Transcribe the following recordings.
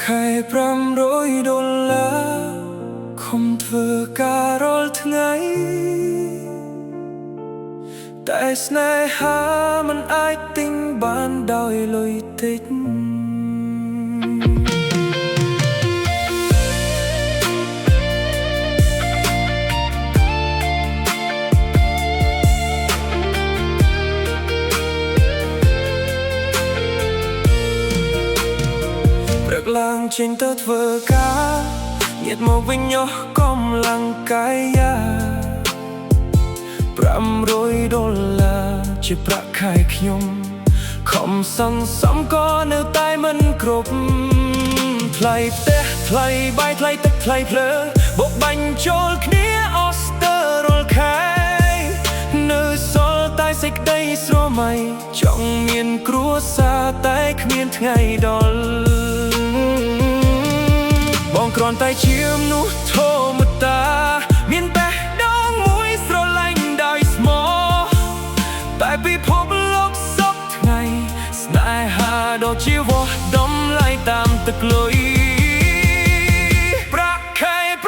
$500ខំធ្វើការរាល់ថ្ងៃតែស្នេហាមិនអាចទិញបានដោយលុយតិចឡើងចេញទៅធ្វើការញាតមកវិញអស់កម្លាំងកាយ$500ជាប្រាក់ខែខ្ញុំខំសន្សំក៏នៅតែមិនគ្រប់ថ្លៃផ្ទះថ្លៃបាយថ្លៃទឹកថ្លៃភ្លើងបូកបាញ់ចូលគ្នាអស់ស្ទើររាល់ខែនៅសល់តែសេចក្តីស្រមៃចង់មានគ្រួសារតែគ្មានថ្ងៃដល់បងគ្រាន់តែជាមនុស្សធម្មតាមានបេះដូងមួយស្រឡាញ់ដោយស្មោះតែពិភពលោកសពថ្ងៃស្នេហាដូចជាវាស់ដំឡៃតាមទឹកលុយប្រាក់ខែ$500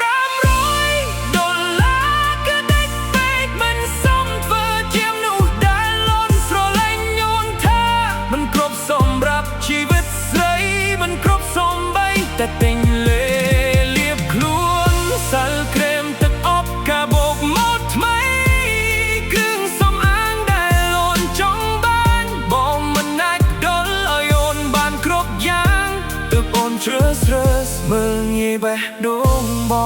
គឺតិចពេកមិនសមធ្វើជាមនុស្សដែលលន់ស្រឡាញ់យល់ថាមិនគ្រប់សម្រាប់ជីវិតស្រីមិនគ្រប់សំបីតែទិញលេសាល់ក្រែមទឹកអប់កាបូកមកថ្មីគ្រឿងសម្អាងដែលអូនចង់បានបងមិនអាចដល់ឲ្យអូនបានគ្រប់យ៉ាងទើបអូនជ្រើសរើសមើលងាយបេះដូងបង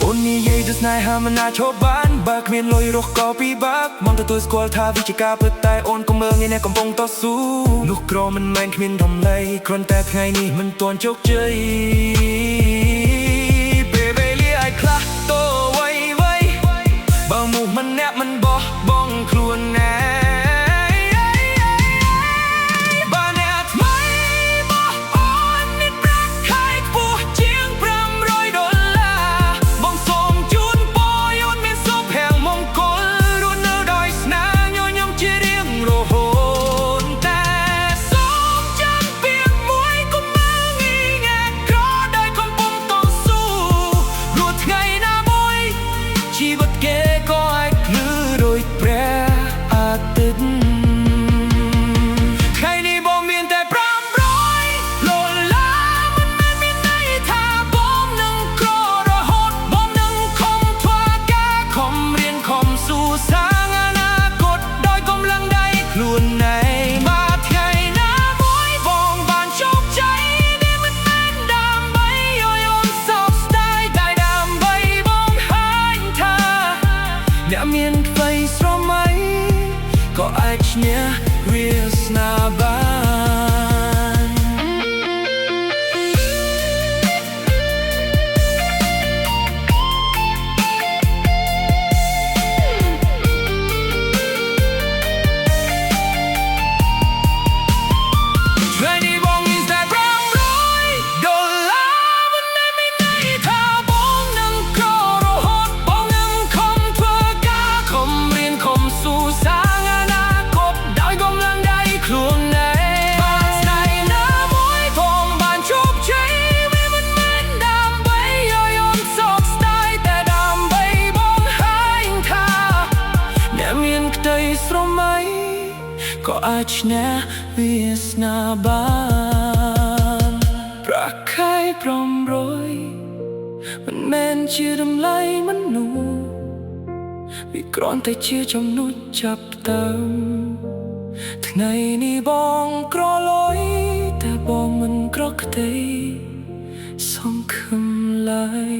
អូននិយាយទៅស្នេហាមិនអាចឈប់បានបើគ្មានលុយរស់ក៏ពិបាកមកទទួលស្គាល់ថាវាជាការពិតតែអូនកុំមើលងាយអ្នកកំពុងតស៊ូនោះក្រមិនមែនគ្មានតម្លៃគ្រាន់តែថ្ងៃនេះមិនទាន់ជោគជ័យខ្លះតូវៃវៃបើមុខមិនអ្នកមិនបោះបង់ខ្លួនណាបើអ្នកថ្មីបោះអូនមានប្រាក់ខែខ្ពស់ជាង$500បងសូមជូនពរអូនមានសុភមង្គលរស់នៅដោយស្នាញញឹមជារៀងរហូតតែសូមចាំពាក្យមួយកុំមើលងាយងាយក្រដោយកំពុងតស៊ូថ្ងៃណាមួយជីវិតគេក៏អាចភ្លឺដូចព្រះអាទិត្យថ្ងៃនេះបងមានតែ$500មិនមែនមានន័យថាបងនឹងក្ររហូតបងនឹងខំធ្វើការខំរៀនខំស៊ូសាងអនាគតដោយកម្លាំងដៃខ្លួនឯងមកថ្ងៃណាមួយបងបានជោគជ័យនេះមិនមែនដើម្បីឲ្យអូនសោកស្ដាយតែដើម្បីអ្នកមានក្តីស្រមៃក៏អាចឈ្នះវាសនាបានក៏អាចឈ្នះវាសនាបានប្រាក់ខែ$500មិនមែនជាតម្លៃមនុស្សវាគ្រាន់តែជាចំណុចចាប់ផ្ដើមថ្ងៃនេះបងក្រលុយតែបងមិនក្រខ្ទេយសង្ឃឹមឡើយ